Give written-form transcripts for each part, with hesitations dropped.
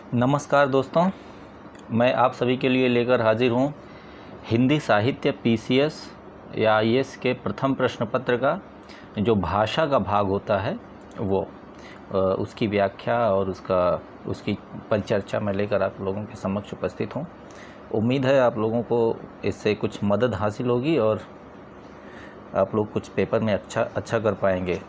नमस्कार दोस्तों, मैं आप सभी के लिए लेकर हाजिर हूँ हिंदी साहित्य पीसीएस या आईएएस के प्रथम प्रश्न पत्र का जो भाषा का भाग होता है वो उसकी व्याख्या और उसकी परिचर्चा मैं लेकर आप लोगों के समक्ष उपस्थित हूँ। उम्मीद है आप लोगों को इससे कुछ मदद हासिल होगी और आप लोग कुछ पेपर में अच्छा कर पाएंगे।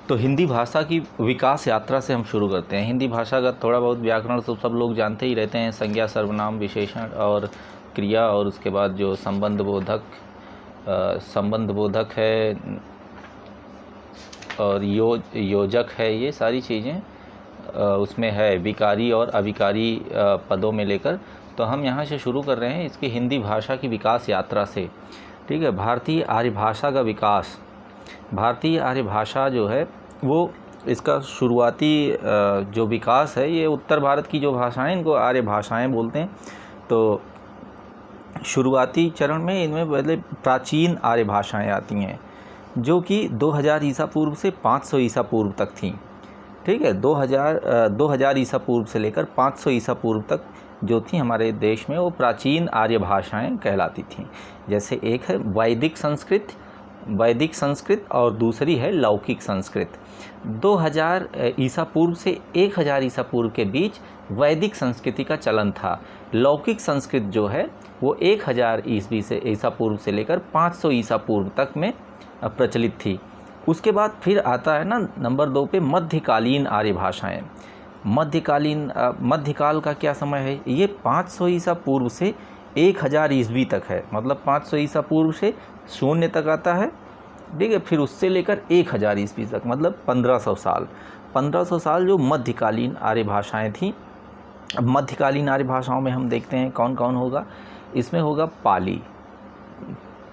तो हिंदी भाषा की विकास यात्रा से हम शुरू करते हैं। हिंदी भाषा का थोड़ा बहुत व्याकरण तो सब लोग जानते ही रहते हैं, संज्ञा, सर्वनाम, विशेषण और क्रिया, और उसके बाद जो संबंध बोधक है और योजक है, ये सारी चीज़ें उसमें है, विकारी और अविकारी पदों में लेकर। तो हम यहाँ से शुरू कर रहे हैं इसकी हिंदी भाषा की विकास यात्रा से। ठीक है। भारतीय आर्य भाषा का विकास, भारतीय आर्य भाषा जो है वो इसका शुरुआती जो विकास है, ये उत्तर भारत की जो भाषाएं, इनको आर्य भाषाएं बोलते हैं। तो शुरुआती चरण में इनमें पहले प्राचीन आर्य भाषाएं आती हैं जो कि 2000 ईसा पूर्व से 500 ईसा पूर्व तक थीं। ठीक है। 2000 ईसा पूर्व से लेकर 500 ईसा पूर्व तक जो थी हमारे देश में, वो प्राचीन आर्य भाषाएं कहलाती थीं। जैसे एक है वैदिक संस्कृत और दूसरी है लौकिक संस्कृत। 2000 ईसा पूर्व से 1000 ईसा पूर्व के बीच वैदिक संस्कृति का चलन था। लौकिक संस्कृत जो है वो 1000 ईसा पूर्व से लेकर 500 ईसा पूर्व तक में प्रचलित थी। उसके बाद फिर आता है ना नंबर 2 पे मध्यकालीन आर्य भाषाएं। मध्यकाल का क्या समय है? ये 500 ईसा पूर्व से 1000 ईस्वी तक है। मतलब 500 ईसा पूर्व से 0 तक आता है, ठीक है। फिर उससे लेकर 1000 ईस्वी तक, मतलब 1500 साल जो मध्यकालीन आर्य भाषाएं थीं। अब मध्यकालीन आर्य भाषाओं में हम देखते हैं कौन कौन होगा। इसमें होगा पाली।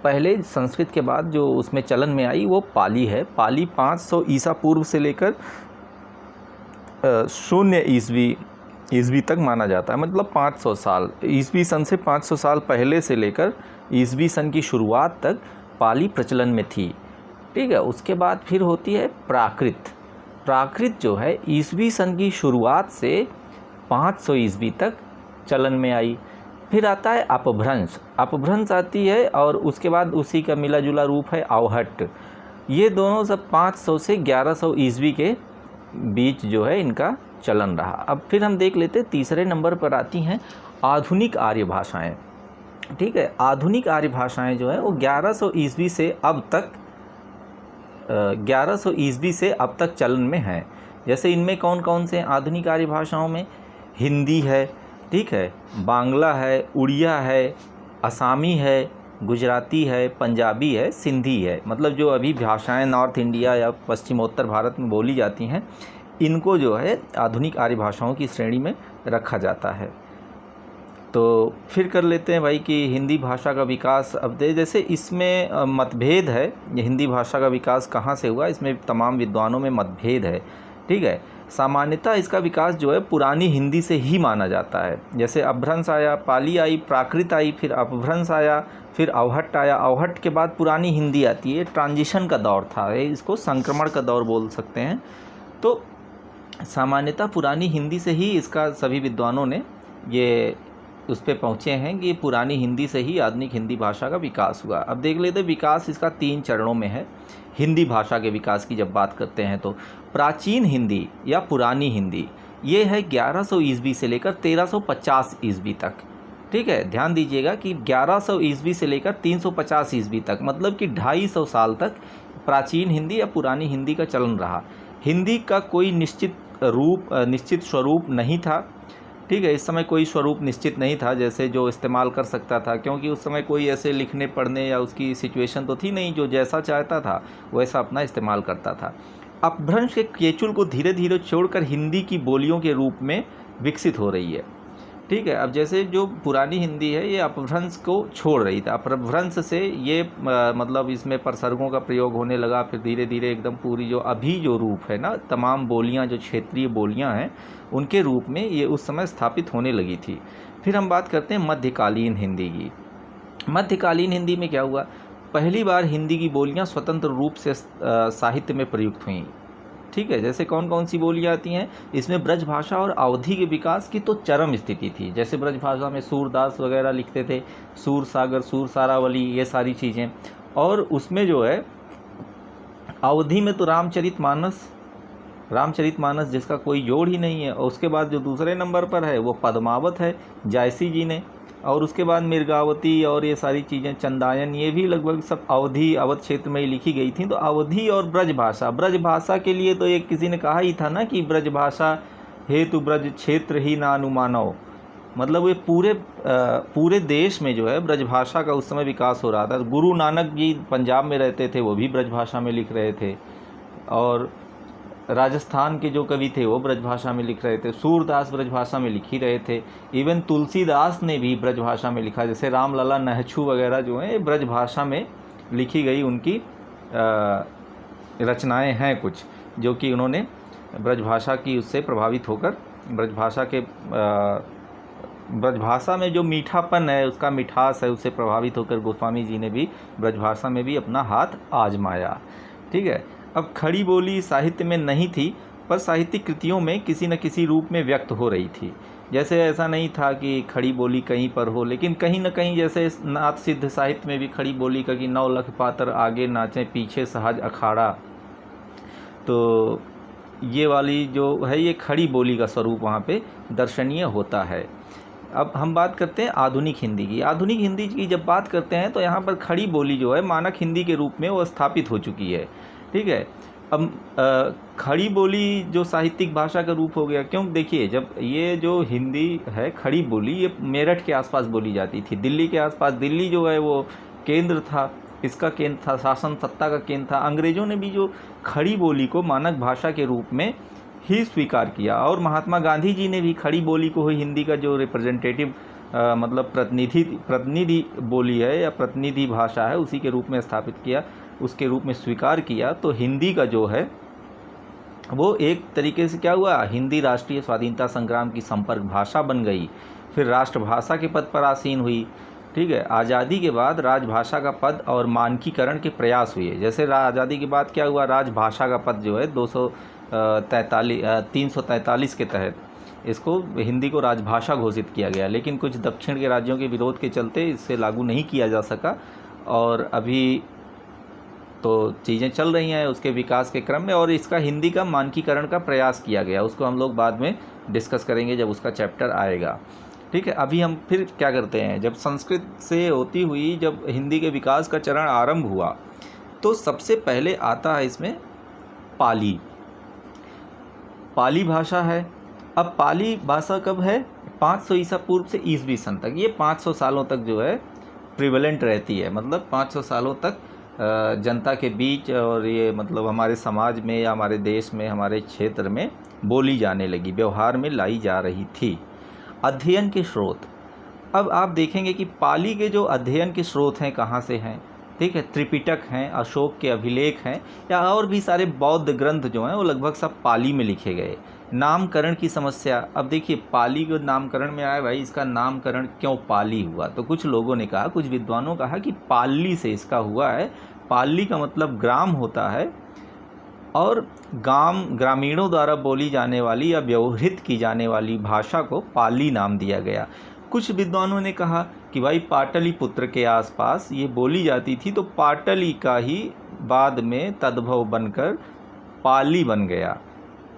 पहले संस्कृत के बाद जो उसमें चलन में आई वो पाली है। पाली 500 ईसा पूर्व से लेकर 0 ईस्वी तक माना जाता है। मतलब 500 साल, ईस्वी सन से 500 साल पहले से लेकर ईस्वी सन की शुरुआत तक पाली प्रचलन में थी। ठीक है। उसके बाद फिर होती है प्राकृत। प्राकृत जो है ईस्वी सन की शुरुआत से 500 ईस्वी तक चलन में आई। फिर आता है अपभ्रंश आती है, और उसके बाद उसी का मिला जुला रूप है अवहट्ट। ये दोनों सब 500 से 1100 ईस्वी के बीच जो है इनका चलन रहा। अब फिर हम देख लेते हैं तीसरे नंबर पर आती हैं आधुनिक आर्य भाषाएं। ठीक है। आधुनिक आर्य भाषाएं जो है वो 1100 ईस्वी से अब तक चलन में हैं। जैसे इनमें कौन कौन से आधुनिक आर्य भाषाओं में हिंदी है, ठीक है, बांग्ला है, उड़िया है, असामी है, गुजराती है, पंजाबी है, सिंधी है। मतलब जो अभी भाषाएं नॉर्थ इंडिया या पश्चिमोत्तर भारत में बोली जाती हैं, इनको जो है आधुनिक आर्य भाषाओं की श्रेणी में रखा जाता है। तो फिर कर लेते हैं भाई कि हिंदी भाषा का विकास। अब जैसे इसमें मतभेद है, ये हिंदी भाषा का विकास कहाँ से हुआ, इसमें तमाम विद्वानों में मतभेद है। ठीक है। सामान्यतः इसका विकास जो है पुरानी हिंदी से ही माना जाता है। जैसे अपभ्रंश आया, पाली आई, प्राकृत आई, फिर अपभ्रंश आया, फिर अवहट्ट आया। अवहट्ट के बाद पुरानी हिंदी आती है। ट्रांजिशन का दौर था, इसको संक्रमण का दौर बोल सकते हैं। तो सामान्यतः पुरानी हिंदी से ही इसका सभी विद्वानों ने ये उस पे पहुँचे हैं कि पुरानी हिंदी से ही आधुनिक हिंदी भाषा का विकास हुआ। अब देख लेते हैं विकास इसका 3 चरणों में है। हिंदी भाषा के विकास की जब बात करते हैं तो प्राचीन हिंदी या पुरानी हिंदी, ये है 1100 ईस्वी से लेकर 1350 ईस्वी तक। ठीक है। ध्यान दीजिएगा कि 1100 ईस्वी से लेकर 350 ईस्वी तक, मतलब कि 250 साल तक प्राचीन हिंदी या पुरानी हिंदी का चलन रहा। हिंदी का कोई निश्चित स्वरूप नहीं था। ठीक है। इस समय कोई स्वरूप निश्चित नहीं था जैसे जो इस्तेमाल कर सकता था, क्योंकि उस समय कोई ऐसे लिखने पढ़ने या उसकी सिचुएशन तो थी नहीं, जो जैसा चाहता था वैसा अपना इस्तेमाल करता था। अपभ्रंश के केचुल को धीरे धीरे छोड़कर हिंदी की बोलियों के रूप में विकसित हो रही है। ठीक है। अब जैसे जो पुरानी हिंदी है ये अपभ्रंश को छोड़ रही था। अपभ्रंश से ये मतलब इसमें परसर्गों का प्रयोग होने लगा। फिर धीरे धीरे एकदम पूरी जो अभी जो रूप है ना, तमाम बोलियां जो क्षेत्रीय बोलियां हैं उनके रूप में ये उस समय स्थापित होने लगी थी। फिर हम बात करते हैं मध्यकालीन हिंदी की। मध्यकालीन हिंदी में क्या हुआ? पहली बार हिंदी की बोलियां स्वतंत्र रूप से साहित्य में प्रयुक्त हुईं। ठीक है। जैसे कौन कौन सी बोलियाँ आती हैं इसमें, ब्रज भाषा और अवधि के विकास की तो चरम स्थिति थी। जैसे ब्रज भाषा में सूरदास वगैरह लिखते थे, सूर सागर, सूर सारावली, ये सारी चीज़ें। और उसमें जो है अवधि में तो रामचरितमानस जिसका कोई जोड़ ही नहीं है। और उसके बाद जो दूसरे नंबर पर है वो पद्मावत है जायसी जी ने, और उसके बाद मिर्गावती और ये सारी चीज़ें, चंदायन, ये भी लगभग सब अवध क्षेत्र में ही लिखी गई थी। तो अवधि और ब्रज भाषा के लिए तो एक किसी ने कहा ही था ना कि ब्रज भाषा हेतु ब्रज क्षेत्र ही ना अनुमानव, मतलब ये पूरे देश में जो है ब्रज भाषा का उस समय विकास हो रहा था। गुरु नानक जी पंजाब में रहते थे, वो भी ब्रज भाषा में लिख रहे थे, और राजस्थान के जो कवि थे वो ब्रज भाषा में लिख रहे थे, सूरदास ब्रज भाषा में लिख ही रहे थे। इवन तुलसीदास ने भी ब्रज भाषा में लिखा, जैसे रामलला नहछू वगैरह जो हैं ब्रज भाषा में लिखी गई उनकी रचनाएं हैं कुछ, जो कि उन्होंने ब्रज भाषा की उससे प्रभावित होकर ब्रज भाषा में जो मीठापन है, उसका मिठास है, उससे प्रभावित होकर गोस्वामी जी ने भी ब्रज भाषा में भी अपना हाथ आजमाया। ठीक है। अब खड़ी बोली साहित्य में नहीं थी, पर साहित्यिक कृतियों में किसी न किसी रूप में व्यक्त हो रही थी। जैसे ऐसा नहीं था कि खड़ी बोली कहीं पर हो, लेकिन कहीं न कहीं, जैसे नाथ सिद्ध साहित्य में भी खड़ी बोली का कि 9 लख पातर आगे नाचें पीछे सहज अखाड़ा, तो ये वाली जो है ये खड़ी बोली का स्वरूप वहाँ पे दर्शनीय होता है। अब हम बात करते हैं आधुनिक हिंदी की। आधुनिक हिंदी की जब बात करते हैं तो यहाँ पर खड़ी बोली जो है मानक हिंदी के रूप में वो स्थापित हो चुकी है। ठीक है। अब खड़ी बोली जो साहित्यिक भाषा का रूप हो गया, क्यों? देखिए, जब ये जो हिंदी है खड़ी बोली, ये मेरठ के आसपास बोली जाती थी, दिल्ली के आसपास। दिल्ली जो है वो केंद्र था, इसका केंद्र था, शासन सत्ता का केंद्र था। अंग्रेज़ों ने भी जो खड़ी बोली को मानक भाषा के रूप में ही स्वीकार किया, और महात्मा गांधी जी ने भी खड़ी बोली को ही हिंदी का जो रिप्रेजेंटेटिव मतलब प्रतिनिधि बोली है या प्रतिनिधि भाषा है, उसी के रूप में स्थापित किया, उसके रूप में स्वीकार किया। तो हिंदी का जो है वो एक तरीके से क्या हुआ, हिंदी राष्ट्रीय स्वाधीनता संग्राम की संपर्क भाषा बन गई, फिर राष्ट्रभाषा के पद पर आसीन हुई। ठीक है। आज़ादी के बाद राजभाषा का पद और मानकीकरण के प्रयास हुए। जैसे आज़ादी के बाद क्या हुआ, राजभाषा का पद जो है 343 के तहत इसको हिंदी को राजभाषा घोषित किया गया, लेकिन कुछ दक्षिण के राज्यों के विरोध के चलते इससे लागू नहीं किया जा सका, और अभी तो चीज़ें चल रही हैं उसके विकास के क्रम में, और इसका हिंदी का मानकीकरण का प्रयास किया गया। उसको हम लोग बाद में डिस्कस करेंगे जब उसका चैप्टर आएगा। ठीक है। अभी हम फिर क्या करते हैं, जब संस्कृत से होती हुई जब हिंदी के विकास का चरण आरंभ हुआ, तो सबसे पहले आता है इसमें पाली भाषा है। अब पाली भाषा कब है, 500 ईसा पूर्व से ईसवी सन तक, ये 500 सालों तक जो है प्रिवेलेंट रहती है। मतलब 500 सालों तक जनता के बीच, और ये मतलब हमारे समाज में या हमारे देश में, हमारे क्षेत्र में बोली जाने लगी, व्यवहार में लाई जा रही थी। अध्ययन के स्रोत, अब आप देखेंगे कि पाली के जो अध्ययन के स्रोत हैं कहाँ से हैं। ठीक है। त्रिपिटक हैं, अशोक के अभिलेख हैं, या और भी सारे बौद्ध ग्रंथ जो हैं वो लगभग सब पाली में लिखे गए। नामकरण की समस्या, अब देखिए पाली को नामकरण में आया, भाई इसका नामकरण क्यों पाली हुआ, तो कुछ लोगों ने कहा, कुछ विद्वानों ने कहा कि पाली से इसका हुआ है। पाली का मतलब ग्राम होता है, और ग्रामीणों द्वारा बोली जाने वाली या व्यवहृत की जाने वाली भाषा को पाली नाम दिया गया। कुछ विद्वानों ने कहा कि भाई पाटलिपुत्र के आसपास ये बोली जाती थी, तो पाटली का ही बाद में तद्भव बनकर पाली बन गया।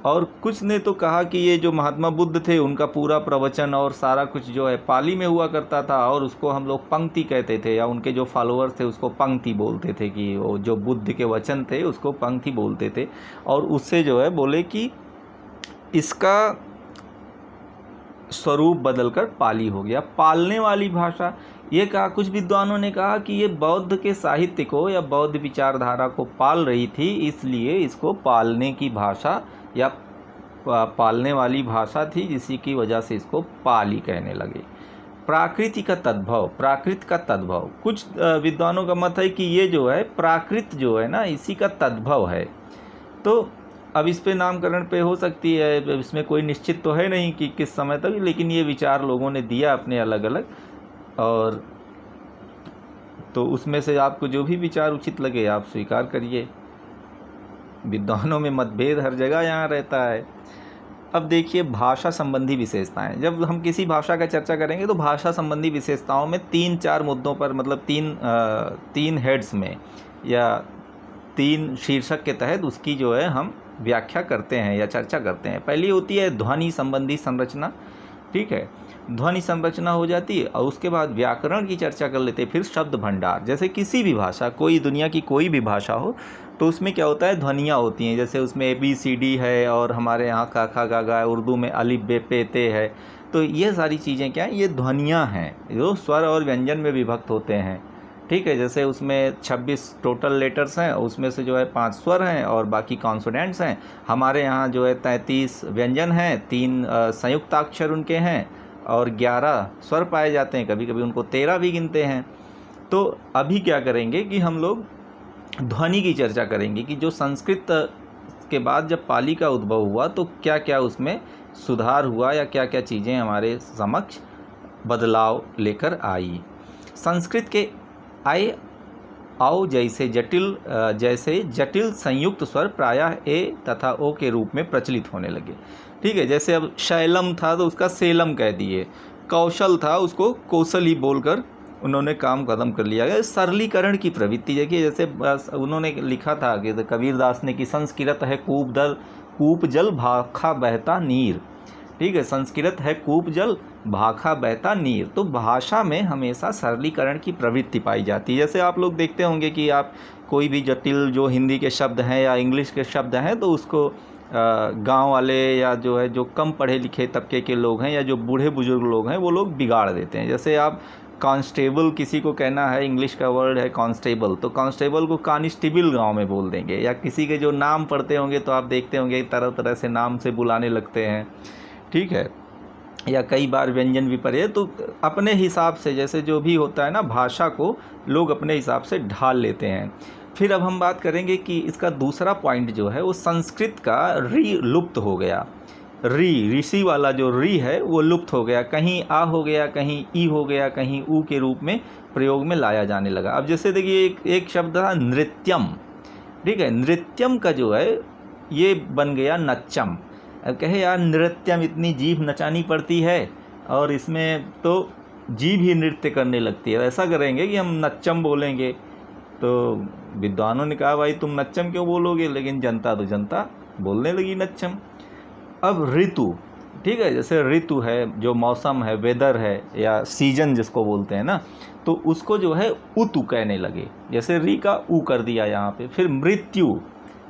और कुछ ने तो कहा कि ये जो महात्मा बुद्ध थे उनका पूरा प्रवचन और सारा कुछ जो है पाली में हुआ करता था, और उसको हम लोग पंक्ति कहते थे, या उनके जो फॉलोअर्स थे उसको पंक्ति बोलते थे, कि वो जो बुद्ध के वचन थे उसको पंक्ति बोलते थे। और उससे जो है बोले कि इसका स्वरूप बदलकर पाली हो गया, पालने वाली भाषा। ये कहा, कुछ विद्वानों ने कहा कि ये बौद्ध के साहित्य को या बौद्ध विचारधारा को पाल रही थी, इसलिए इसको पालने की भाषा या पालने वाली भाषा थी, जिसकी वजह से इसको पाली कहने लगे। प्राकृत का तद्भव, कुछ विद्वानों का मत है कि ये जो है प्राकृत जो है ना, इसी का तद्भव है। तो अब इस पे नामकरण पे हो सकती है, इसमें कोई निश्चित तो है नहीं कि किस समय तक, लेकिन ये विचार लोगों ने दिया अपने अलग अलग, और तो उसमें से आपको जो भी विचार उचित लगे आप स्वीकार करिए। विद्वानों में मतभेद हर जगह यहाँ रहता है। अब देखिए भाषा संबंधी विशेषताएं, जब हम किसी भाषा का चर्चा करेंगे तो भाषा संबंधी विशेषताओं में 3-4 मुद्दों पर, मतलब तीन हेड्स में या 3 शीर्षक के तहत उसकी जो है हम व्याख्या करते हैं या चर्चा करते हैं। पहली होती है ध्वनि संबंधी संरचना, ठीक है, ध्वनि संरचना हो जाती है, और उसके बाद व्याकरण की चर्चा कर लेते हैं। फिर शब्द भंडार, जैसे किसी भी भाषा, कोई दुनिया की कोई भी भाषा हो तो उसमें क्या होता है, ध्वनियाँ होती हैं। जैसे उसमें ABCD है, और हमारे यहाँ का खा गा गा, उर्दू में अलिफ बे पे ते है। तो ये सारी चीज़ें क्या हैं, ये ध्वनियाँ हैं जो स्वर और व्यंजन में विभक्त होते हैं, ठीक है। जैसे उसमें 26 टोटल लेटर्स हैं, उसमें से जो है 5 स्वर हैं और बाकी कॉन्सोनेंट्स हैं। हमारे यहाँ जो है 33 व्यंजन हैं, 3 संयुक्ताक्षर उनके हैं, और 11 स्वर पाए जाते हैं। कभी कभी उनको 13 भी गिनते हैं। तो अभी क्या करेंगे कि हम लोग ध्वनि की चर्चा करेंगे कि जो संस्कृत के बाद जब पाली का उद्भव हुआ तो क्या क्या उसमें सुधार हुआ, या क्या क्या चीज़ें हमारे समक्ष बदलाव लेकर आई। संस्कृत के आए आओ जैसे जटिल संयुक्त स्वर प्रायः ए तथा ओ के रूप में प्रचलित होने लगे, ठीक है। जैसे अब शैलम था तो उसका सेलम कह दिए, कौशल था उसको कौशल ही बोलकर उन्होंने काम खत्म कर लिया गया। सरलीकरण की प्रवृत्ति देखिए, जैसे उन्होंने लिखा था कि कबीरदास ने कि संस्कृत है कूप जल भाखा बहता नीर, ठीक है, संस्कृत है कूप जल भाखा बहता नीर। तो भाषा में हमेशा सरलीकरण की प्रवृत्ति पाई जाती है। जैसे आप लोग देखते होंगे कि आप कोई भी जटिल जो हिंदी के शब्द हैं या इंग्लिश के शब्द हैं तो उसको गांव वाले या जो कम पढ़े लिखे तबके के लोग हैं या जो बूढ़े बुजुर्ग लोग हैं वो लोग बिगाड़ देते हैं। जैसे आप कांस्टेबल किसी को कहना है, इंग्लिश का वर्ड है कांस्टेबल, तो कांस्टेबल को कानिस्टेबल गांव में बोल देंगे। या किसी के जो नाम पढ़ते होंगे तो आप देखते होंगे तरह तरह से नाम से बुलाने लगते हैं, ठीक है। या कई बार व्यंजन भी पढ़े, तो अपने हिसाब से जैसे जो भी होता है ना, भाषा को लोग अपने हिसाब से ढाल लेते हैं। फिर अब हम बात करेंगे कि इसका दूसरा पॉइंट जो है वो संस्कृत का री लुप्त हो गया। ऋषि वाला जो री है वो लुप्त हो गया, कहीं आ हो गया, कहीं ई हो गया, कहीं ऊ के रूप में प्रयोग में लाया जाने लगा। अब जैसे देखिए एक शब्द था नृत्यम, ठीक है, नृत्यम का जो है ये बन गया नच्चम। अब कहे यार नृत्यम, इतनी जीभ नचानी पड़ती है और इसमें तो जीभ ही नृत्य करने लगती है, ऐसा करेंगे कि हम नच्चम बोलेंगे। तो विद्वानों ने कहा भाई तुम नच्चम क्यों बोलोगे, लेकिन जनता तो जनता बोलने लगी नच्चम। अब ऋतु, ठीक है, जैसे ऋतु है जो मौसम है, वेदर है या सीजन जिसको बोलते हैं ना, तो उसको जो है उतु कहने लगे। जैसे री का ऊ कर दिया यहाँ पे। फिर मृत्यु,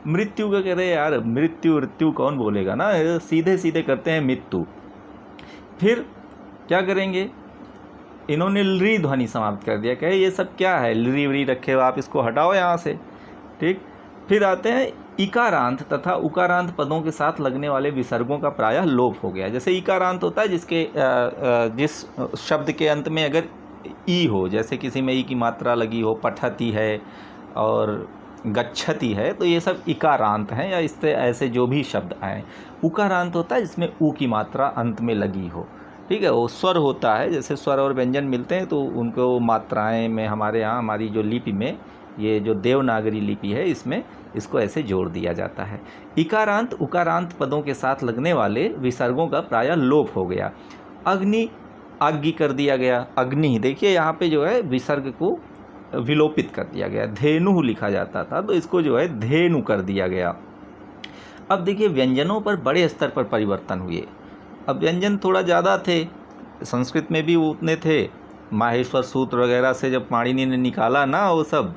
मृत्यु का कह रहे यार मृत्यु कौन बोलेगा ना, सीधे सीधे करते हैं मृत्यु। फिर क्या करेंगे, इन्होंने ली ध्वनि समाप्त कर दिया, कहे ये सब क्या है, ली वरी रखे हो आप, इसको हटाओ यहाँ से, ठीक। फिर आते हैं इकारांत तथा उकारांत पदों के साथ लगने वाले विसर्गों का प्रायः लोप हो गया। जैसे इकारांत होता है जिस शब्द के अंत में अगर ई हो, जैसे किसी में ई की मात्रा लगी हो, पठती है और गच्छति है, तो ये सब इकारांत हैं, या इससे ऐसे जो भी शब्द आए। उकारांत होता है जिसमें ऊ की मात्रा अंत में लगी हो, ठीक है। वो स्वर होता है, जैसे स्वर और व्यंजन मिलते हैं तो उनको मात्राएं में हमारे यहाँ हमारी जो लिपि में, ये जो देवनागरी लिपि है इसमें इसको ऐसे जोड़ दिया जाता है। इकारांत उकारांत पदों के साथ लगने वाले विसर्गों का प्रायः लोप हो गया। अग्नि आग्नि कर दिया गया, अग्नि, देखिए यहाँ पे जो है विसर्ग को विलोपित कर दिया गया। धेनु लिखा जाता था तो इसको जो है धेनु कर दिया गया। अब देखिए व्यंजनों पर बड़े स्तर पर परिवर्तन हुए। अब व्यंजन थोड़ा ज़्यादा थे, संस्कृत में भी उतने थे। माहेश्वर सूत्र वगैरह से जब पाणिनि ने निकाला ना वो सब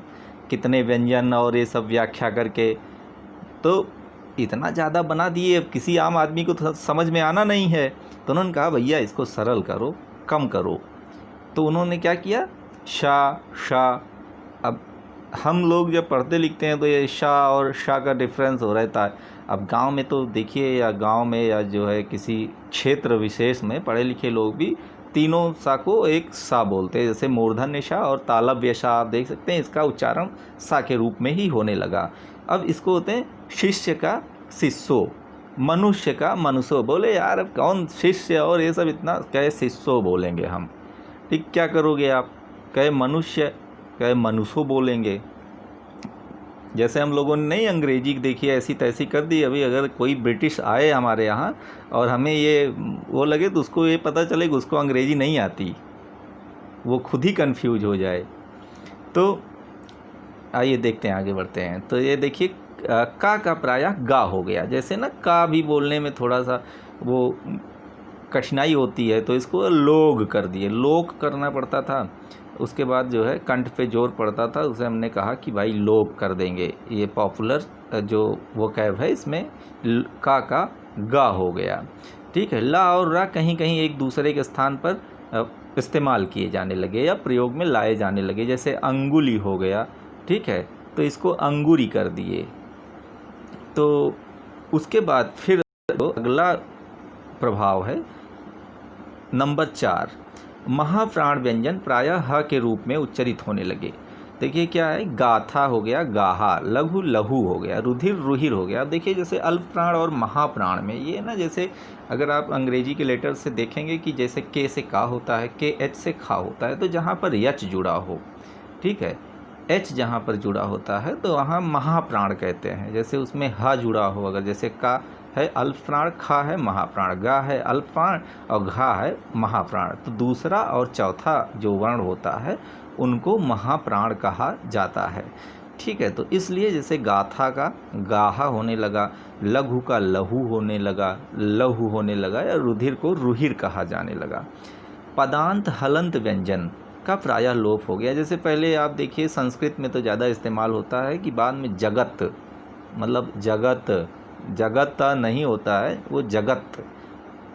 कितने व्यंजन और ये सब व्याख्या करके, तो इतना ज़्यादा बना दिए, अब किसी आम आदमी को तो समझ में आना नहीं है। तो उन्होंने कहा भैया इसको सरल करो, कम करो। तो उन्होंने क्या किया, शा। अब हम लोग जब पढ़ते लिखते हैं तो ये शाह और शाह का डिफरेंस हो रहता है। अब गांव में तो देखिए, या गांव में या जो है किसी क्षेत्र विशेष में पढ़े लिखे लोग भी तीनों सा को एक सा बोलते हैं। जैसे मूर्धन्य शाह और तालव्य शाह आप देख सकते हैं, इसका उच्चारण सा के रूप में ही होने लगा। अब इसको होते हैं शिष्य का शिष्यो, मनुष्य का मनुष्यो। बोले यार अब कौन शिष्य और ये सब इतना, कहे शिष्यो बोलेंगे हम, ठीक। क्या करोगे आप, कहे मनुष्य, कहे मनुष्यो बोलेंगे। जैसे हम लोगों ने नहीं अंग्रेजी देखी ऐसी तैसी कर दी। अभी अगर कोई ब्रिटिश आए हमारे यहाँ और हमें ये वो लगे तो उसको ये पता चले कि उसको अंग्रेजी नहीं आती, वो खुद ही कंफ्यूज हो जाए। तो आइए देखते हैं, आगे बढ़ते हैं। तो ये देखिए का प्रायः गा हो गया। जैसे ना का भी बोलने में थोड़ा सा वो कठिनाई होती है, तो इसको लोग कर दिए, लोग करना पड़ता था। उसके बाद जो है कंठ पे जोर पड़ता था, उसे हमने कहा कि भाई लोग कर देंगे। ये पॉपुलर जो वोकैब है इसमें का गा हो गया। ठीक है, ला और रा कहीं कहीं एक दूसरे के स्थान पर इस्तेमाल किए जाने लगे या प्रयोग में लाए जाने लगे। जैसे अंगुली हो गया, ठीक है, तो इसको अंगूरी कर दिए। तो उसके बाद फिर अगला प्रभाव है नंबर 4, महाप्राण व्यंजन प्रायः ह के रूप में उच्चरित होने लगे। देखिए क्या है, गाथा हो गया गाहा, लघु लहू हो गया, रुधिर रुहिर हो गया। अब देखिए जैसे अल्प प्राण और महाप्राण में ये ना, जैसे अगर आप अंग्रेजी के लेटर से देखेंगे कि जैसे के से का होता है, के एच से खा होता है, तो जहाँ पर यच जुड़ा हो, ठीक है, एच जहाँ पर जुड़ा होता है तो वहाँ महाप्राण कहते हैं। जैसे उसमें ह जुड़ा हो, अगर जैसे का है अल्प प्राण, खा है महाप्राण, गा है अल्प प्राण और घा है महाप्राण, तो दूसरा और चौथा जो वर्ण होता है उनको महाप्राण कहा जाता है। ठीक है, तो इसलिए जैसे गाथा का गाहा होने लगा, लघु का लहू होने लगा, लहू होने लगा, या रुधिर को रुहिर कहा जाने लगा। पदांत हलंत व्यंजन का प्रायः लोप हो गया। जैसे पहले आप देखिए संस्कृत में तो ज़्यादा इस्तेमाल होता है कि बाद में जगत, मतलब जगत, जगत नहीं होता है वो जगत,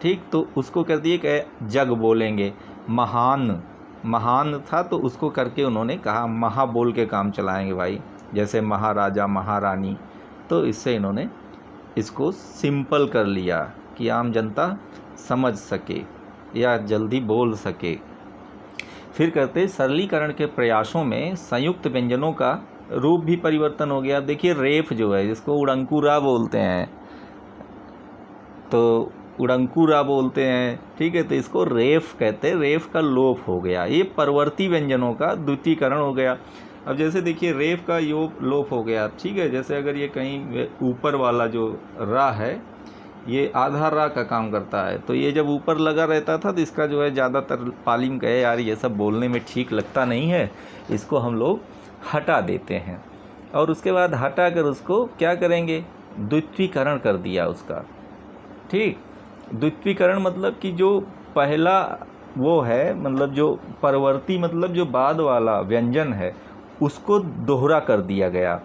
ठीक, तो उसको कर दिए कि जग बोलेंगे। महान, महान था तो उसको करके उन्होंने कहा महा बोल के काम चलाएंगे भाई, जैसे महाराजा महारानी। तो इससे इन्होंने इसको सिंपल कर लिया कि आम जनता समझ सके या जल्दी बोल सके। फिर करते सरलीकरण के प्रयासों में संयुक्त व्यंजनों का रूप भी परिवर्तन हो गया। अब देखिए रेफ जो है, जिसको उड़ंकुरा बोलते हैं, तो उड़ंकुरा बोलते हैं, ठीक है, तो इसको रेफ कहते हैं। रेफ का लोप हो गया, ये परवर्ती व्यंजनों का द्वितीयकरण हो गया। अब जैसे देखिए रेफ का लोप हो गया, ठीक है, जैसे अगर ये कहीं ऊपर वाला जो रा है ये आधा रा का काम करता है, तो ये जब ऊपर लगा रहता था तो इसका जो है ज़्यादातर पाली में कहे यार ये सब बोलने में ठीक लगता नहीं है, इसको हम लोग हटा देते हैं। और उसके बाद हटा कर उसको क्या करेंगे, द्वितीयकरण कर दिया उसका। ठीक, द्वितीयकरण मतलब कि जो पहला वो है, मतलब जो परवर्ती, मतलब जो बाद वाला व्यंजन है उसको दोहरा कर दिया गया।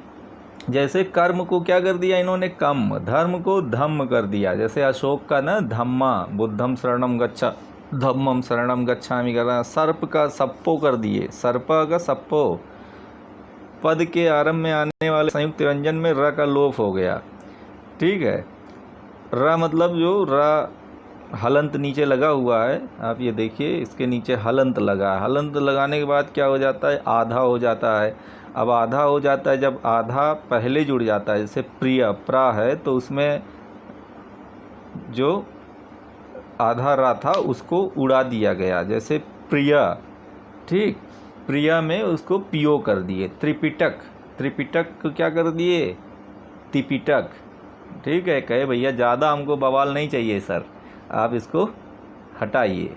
जैसे कर्म को क्या कर दिया इन्होंने कम, धर्म को धम्म कर दिया। जैसे अशोक का ना धम्मा, बुद्धम शरणम गच्छा, धम्मम शरणम गच्छामि कर, सर्प का सप्पो कर दिए, सर्प का सप्पो। पद के आरंभ में आने वाले संयुक्त व्यंजन में र का लोप हो गया। ठीक है, र मतलब जो र हलंत नीचे लगा हुआ है, आप ये देखिए इसके नीचे हलंत लगा है। हलंत लगाने के बाद क्या हो जाता है, आधा हो जाता है। अब आधा हो जाता है, जब आधा पहले जुड़ जाता है, जैसे प्रिय प्रा है तो उसमें जो आधा रा था उसको उड़ा दिया गया, जैसे प्रिया, ठीक, प्रिया में उसको पियो कर दिए। त्रिपिटक, त्रिपिटक को क्या कर दिए, तिपिटक। ठीक है, कहे भैया ज़्यादा हमको बवाल नहीं चाहिए सर, आप इसको हटाइए।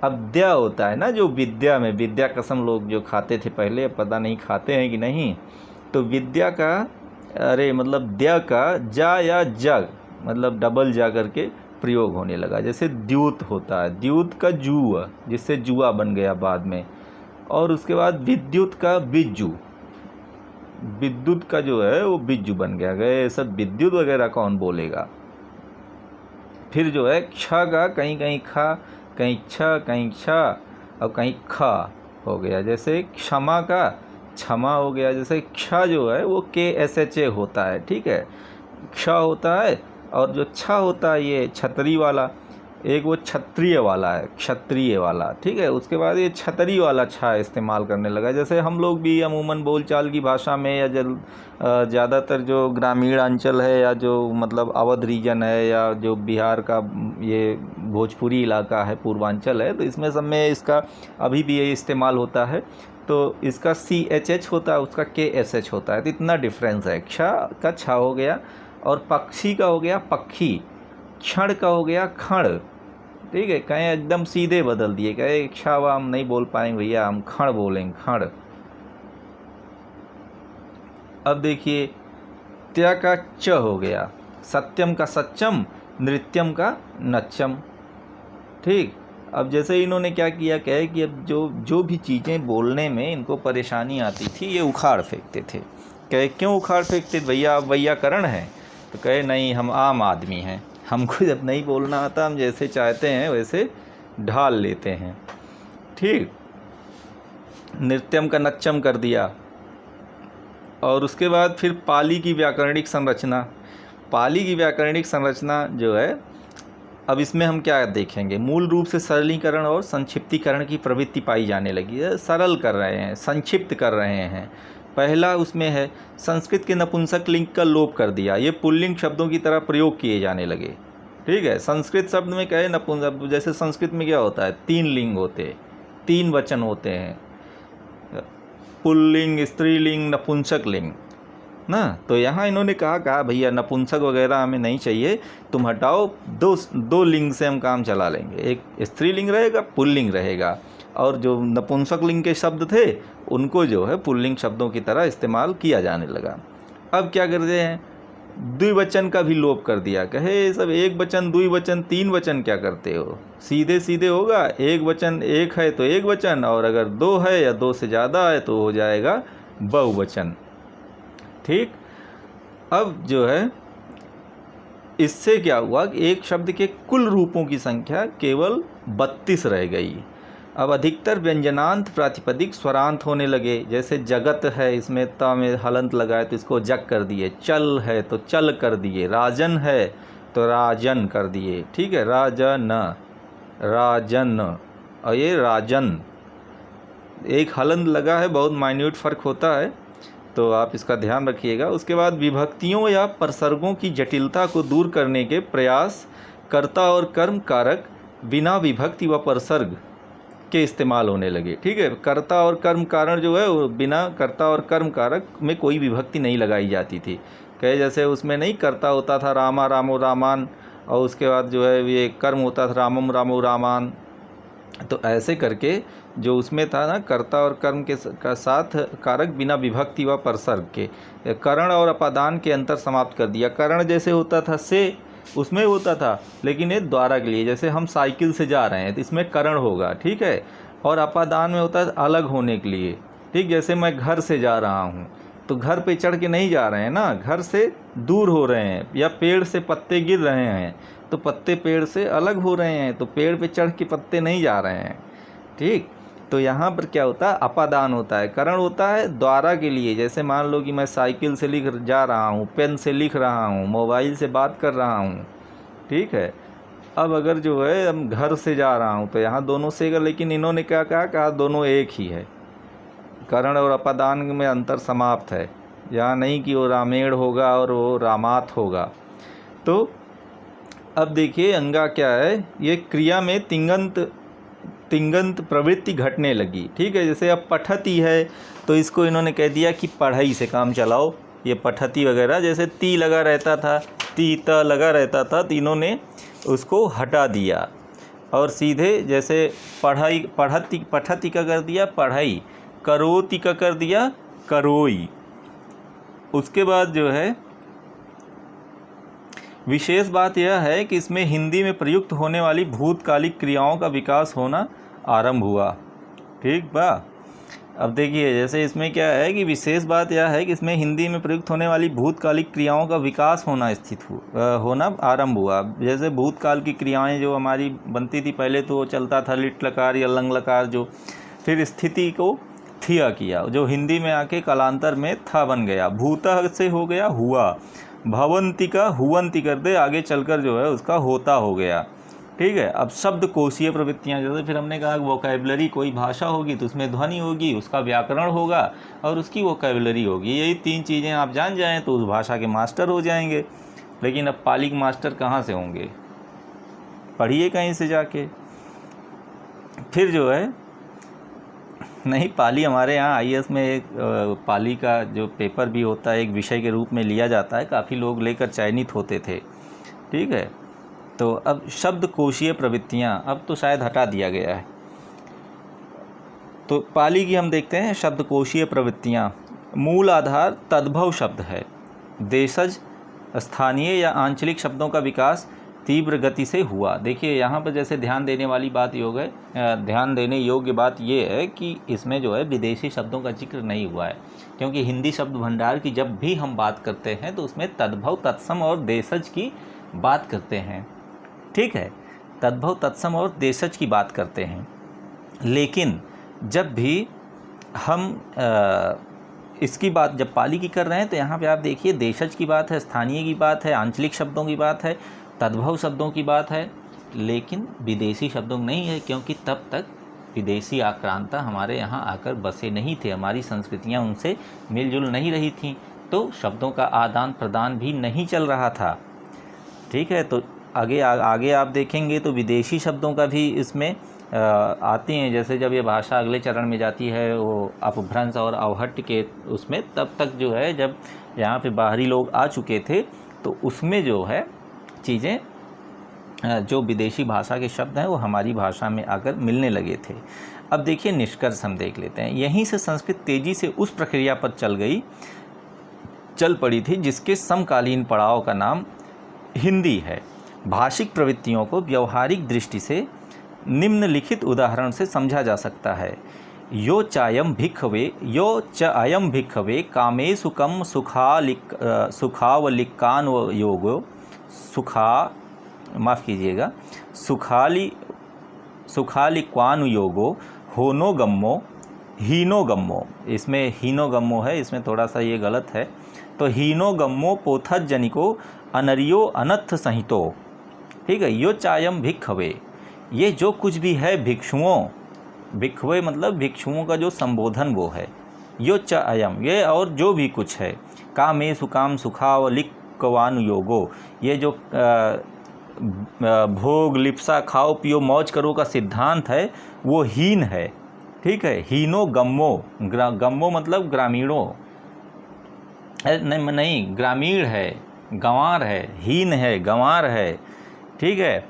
अब द्या होता है ना, जो विद्या में, विद्या कसम लोग जो खाते थे पहले, पता नहीं खाते हैं कि नहीं, तो विद्या का, अरे मतलब द्या का जा या जग, मतलब डबल जा करके प्रयोग होने लगा। जैसे द्यूत होता है, द्यूत का जुआ, जिससे जुआ बन गया बाद में। और उसके बाद विद्युत का बिज्जू, विद्युत का जो है वो बिज्जू बन गया। गए सब विद्युत वगैरह कौन बोलेगा। फिर जो है क्ष का कहीं कहीं खा, कहीं छ, कहीं छ और कहीं ख हो गया। जैसे क्षमा का क्षमा हो गया। जैसे क्ष जो है वो KSHA होता है, ठीक है, क्ष होता है। और जो छ होता है ये छतरी वाला, एक वो क्षत्रिय वाला है, क्षत्रिय वाला, ठीक है। उसके बाद ये छतरी वाला छा इस्तेमाल करने लगा। जैसे हम लोग भी अमूमन बोलचाल की भाषा में या ज़्यादातर जो ग्रामीण अंचल है या जो मतलब अवध रीजन है या जो बिहार का ये भोजपुरी इलाका है, पूर्वांचल है, तो इसमें सब में इसका अभी भी ये इस्तेमाल होता है। तो इसका CHH होता है, उसका KSH होता है। तो इतना डिफरेंस है। क्ष का छा हो गया और पक्षी का हो गया पक्षी, क्षण का हो गया खण, ठीक है। कहें एकदम सीधे बदल दिए, कहे क्षावा हम नहीं बोल पाएंगे भैया, हम खण बोलेंगे, खण। अब देखिए त्या का च हो गया, सत्यम का सच्चम, नृत्यम का नच्चम, ठीक। अब जैसे इन्होंने क्या किया, कहे कि अब जो भी चीज़ें बोलने में इनको परेशानी आती थी ये उखाड़ फेंकते थे। कहे क्यों उखाड़ फेंकते, भैया आप वैयाकरण हैं? तो कहे नहीं, हम आम आदमी हैं, हमको जब नहीं बोलना आता हम जैसे चाहते हैं वैसे ढाल लेते हैं, ठीक। नृत्यम का नच्चम कर दिया। और उसके बाद फिर पाली की व्याकरणिक संरचना। पाली की व्याकरणिक संरचना जो है, अब इसमें हम क्या देखेंगे, मूल रूप से सरलीकरण और संक्षिप्तीकरण की प्रवृत्ति पाई जाने लगी है। सरल कर रहे हैं, संक्षिप्त कर रहे हैं। पहला उसमें है संस्कृत के नपुंसक लिंग का लोप कर दिया, ये पुल्लिंग शब्दों की तरह प्रयोग किए जाने लगे, ठीक है। संस्कृत शब्द में क्या है, नपुंसक, जैसे संस्कृत में क्या होता है, 3 लिंग होते हैं, 3 वचन होते हैं, पुल्लिंग, स्त्रीलिंग, नपुंसक लिंग ना। तो यहाँ इन्होंने कहा भैया नपुंसक वगैरह हमें नहीं चाहिए, तुम हटाओ, दो लिंग से हम काम चला लेंगे, एक स्त्रीलिंग रहेगा, पुल्लिंग रहेगा। और जो नपुंसक लिंग के शब्द थे उनको जो है पुल्लिंग शब्दों की तरह इस्तेमाल किया जाने लगा। अब क्या करते हैं, द्विवचन का भी लोप कर दिया। कहे सब एक वचन, द्विवचन, 3 वचन क्या करते हो, सीधे सीधे होगा, एक वचन एक है तो एक वचन, और अगर 2 है या 2 से ज़्यादा है तो हो जाएगा बहुवचन, ठीक। अब जो है इससे क्या हुआ कि एक शब्द के कुल रूपों की संख्या केवल 32 रह गई। अब अधिकतर व्यंजनांत प्रातिपदिक स्वरांत होने लगे। जैसे जगत है, इसमें त में हलंत लगाए तो इसको जग कर दिए, चल है तो चल कर दिए, राजन है तो राजन कर दिए, ठीक है। राजन, राजन, और ये राजन, एक हलंत लगा है, बहुत माइन्यूट फ़र्क होता है, तो आप इसका ध्यान रखिएगा। उसके बाद विभक्तियों या प्रसर्गों की जटिलता को दूर करने के प्रयास कर्ता और कर्म कारक बिना विभक्ति व प्रसर्ग के इस्तेमाल होने लगे, ठीक है। कर्ता और कर्म कारण जो है वो बिना कर्ता और कर्म कारक में कोई विभक्ति नहीं लगाई जाती थी। कहे जैसे उसमें नहीं कर्ता होता था रामा रामो रामान, और उसके बाद जो है ये कर्म होता था रामम रामो रामान। तो ऐसे करके जो उसमें था ना, कर्ता और कर्म के का साथ कारक बिना विभक्ति व प्रसर्ग के, करण और अपादान के अंतर समाप्त कर दिया। करण जैसे होता था से, उसमें होता था, लेकिन ये द्वारा के लिए, जैसे हम साइकिल से जा रहे हैं तो इसमें करण होगा, ठीक है। और अपादान में होता है अलग होने के लिए, ठीक। जैसे मैं घर से जा रहा हूँ तो घर पे चढ़ के नहीं जा रहे हैं ना, घर से दूर हो रहे हैं, या पेड़ से पत्ते गिर रहे हैं तो पत्ते पेड़ से अलग हो रहे हैं, तो पेड़ पे चढ़ के पत्ते नहीं जा रहे हैं, ठीक। तो यहाँ पर क्या होता है, अपादान होता है। करण होता है द्वारा के लिए, जैसे मान लो कि मैं साइकिल से लिख जा रहा हूँ, पेन से लिख रहा हूँ, मोबाइल से बात कर रहा हूँ, ठीक है। अब अगर जो है हम घर से जा रहा हूँ तो यहाँ दोनों से, लेकिन इन्होंने क्या कहा दोनों एक ही है। करण और अपादान में अंतर समाप्त है, यहाँ नहीं कि वो रामेण होगा और वो रामात होगा। तो अब देखिए अंगा क्या है, ये क्रिया में तिंगंत प्रवृत्ति घटने लगी, ठीक है। जैसे अब पठती है तो इसको इन्होंने कह दिया कि पढ़ाई से काम चलाओ, ये पठती वगैरह, जैसे ती लगा रहता था, ती त लगा रहता था, तो इन्होंने उसको हटा दिया और सीधे जैसे पढ़ाई, पठती का कर दिया पढ़ाई, करोति का कर दिया करोई। उसके बाद जो है विशेष बात यह है कि इसमें हिंदी में प्रयुक्त होने वाली भूतकालिक क्रियाओं का विकास होना आरंभ हुआ, ठीक बा। अब देखिए जैसे इसमें क्या है कि विशेष बात यह है कि इसमें हिंदी में प्रयुक्त होने वाली भूतकालिक क्रियाओं का विकास होना आरंभ हुआ। जैसे भूतकाल की क्रियाएं जो हमारी बनती थी, पहले तो चलता था लिट लकार या लंग लकार, जो फिर स्थिति को थिया किया, जो हिंदी में आके कालांतर में था बन गया। भूतः से हो गया हुआ, भवंती का हुवंती कर दे, आगे चलकर जो है उसका होता हो गया। ठीक है। अब शब्दकोशीय प्रवृत्तियाँ, जैसे फिर हमने कहा वोकैबुलरी, कोई भाषा होगी तो उसमें ध्वनि होगी, उसका व्याकरण होगा और उसकी वोकैबुलरी होगी। यही 3 चीज़ें आप जान जाएं तो उस भाषा के मास्टर हो जाएंगे। लेकिन अब पाली के मास्टर कहाँ से होंगे? पढ़िए कहीं से जाके। फिर जो है नहीं, पाली हमारे यहाँ आईएएस में एक पाली का जो पेपर भी होता है एक विषय के रूप में लिया जाता है, काफ़ी लोग लेकर चयनित होते थे। ठीक है। तो अब शब्दकोशीय प्रवृत्तियाँ अब तो शायद हटा दिया गया है। तो पाली की हम देखते हैं शब्दकोशीय प्रवृत्तियाँ। मूल आधार तद्भव शब्द है। देशज स्थानीय या आंचलिक शब्दों का विकास तीव्र गति से हुआ। देखिए यहाँ पर जैसे ध्यान देने वाली बात ध्यान देने योग्य बात ये है कि इसमें जो है विदेशी शब्दों का जिक्र नहीं हुआ है, क्योंकि हिंदी शब्द भंडार की जब भी हम बात करते हैं तो उसमें तद्भव, तत्सम और देशज की बात करते हैं। ठीक है, तद्भव, तत्सम और देशज की बात करते हैं। लेकिन जब भी हम इसकी बात जब पाली की कर रहे हैं तो यहाँ पे आप देखिए देशज की बात है, स्थानीय की बात है, आंचलिक शब्दों की बात है, तद्भव शब्दों की बात है, लेकिन विदेशी शब्दों नहीं है, क्योंकि तब तक विदेशी आक्रांता हमारे यहाँ आकर बसे नहीं थे, हमारी संस्कृतियाँ उनसे मिलजुल नहीं रही थीं, तो शब्दों का आदान प्रदान भी नहीं चल रहा था। ठीक है। तो आगे आप देखेंगे तो विदेशी शब्दों का भी इसमें आती हैं। जैसे जब ये भाषा अगले चरण में जाती है वो अपभ्रंश और अवहट्ट के उसमें, तब तक जो है जब यहाँ पे बाहरी लोग आ चुके थे तो उसमें जो है चीज़ें जो विदेशी भाषा के शब्द हैं वो हमारी भाषा में आकर मिलने लगे थे। अब देखिए निष्कर्ष हम देख लेते हैं। यहीं से संस्कृत तेज़ी से उस प्रक्रिया पर चल पड़ी थी जिसके समकालीन पड़ाव का नाम हिंदी है। भाषिक प्रवृत्तियों को व्यवहारिक दृष्टि से निम्नलिखित उदाहरण से समझा जा सकता है। यो चायम भिक्खवे कामेषु कम सुखावलिकान्व योगो सुखालिक्वानुयोगो होनोगम्मो हीनोगम्मो। इसमें हीनोगम्मो है, इसमें थोड़ा सा ये गलत है। तो हीनोगम्मो पोथजनिको अनरियो अनथ संहितो। ठीक है। यो चायम भिक्खवे, ये जो कुछ भी है भिक्षुओं, भिक्खवे मतलब भिक्षुओं का जो संबोधन वो है। यो च अयम, ये और जो भी कुछ है। कामे सुकाम सुखावलिक्वानुयोगो, ये जो भोग लिप्सा खाओ पियो मौज करो का सिद्धांत है वो हीन है। ठीक है। हीनो गम्मो, गम्मो मतलब ग्रामीणों, नहीं ग्रामीण है, गंवार है, हीन है, गंवार है। ठीक है।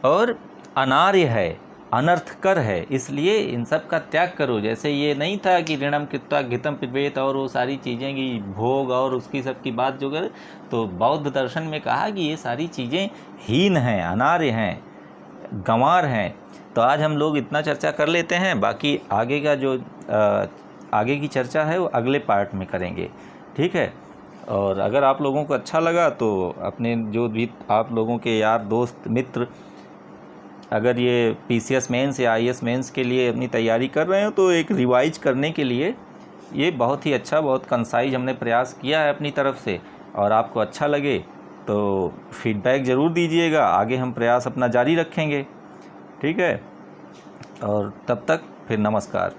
और अनार्य है, अनर्थकर है, इसलिए इन सब का त्याग करो। जैसे ये नहीं था कि ऋणम कृत्वा घितम पिबेत और वो सारी चीज़ें की भोग और उसकी सब की बात जो कर, तो बौद्ध दर्शन में कहा कि ये सारी चीज़ें हीन हैं, अनार्य हैं, गंवार हैं। तो आज हम लोग इतना चर्चा कर लेते हैं, बाकी आगे का जो आगे की चर्चा है वो अगले पार्ट में करेंगे। ठीक है। और अगर आप लोगों को अच्छा लगा तो अपने जो भी आप लोगों के यार दोस्त मित्र अगर ये पीसीएस मेंस या आईएएस मेंस के लिए अपनी तैयारी कर रहे हो तो एक रिवाइज करने के लिए ये बहुत ही अच्छा, बहुत कंसाइज हमने प्रयास किया है अपनी तरफ से। और आपको अच्छा लगे तो फीडबैक ज़रूर दीजिएगा, आगे हम प्रयास अपना जारी रखेंगे। ठीक है। और तब तक फिर नमस्कार।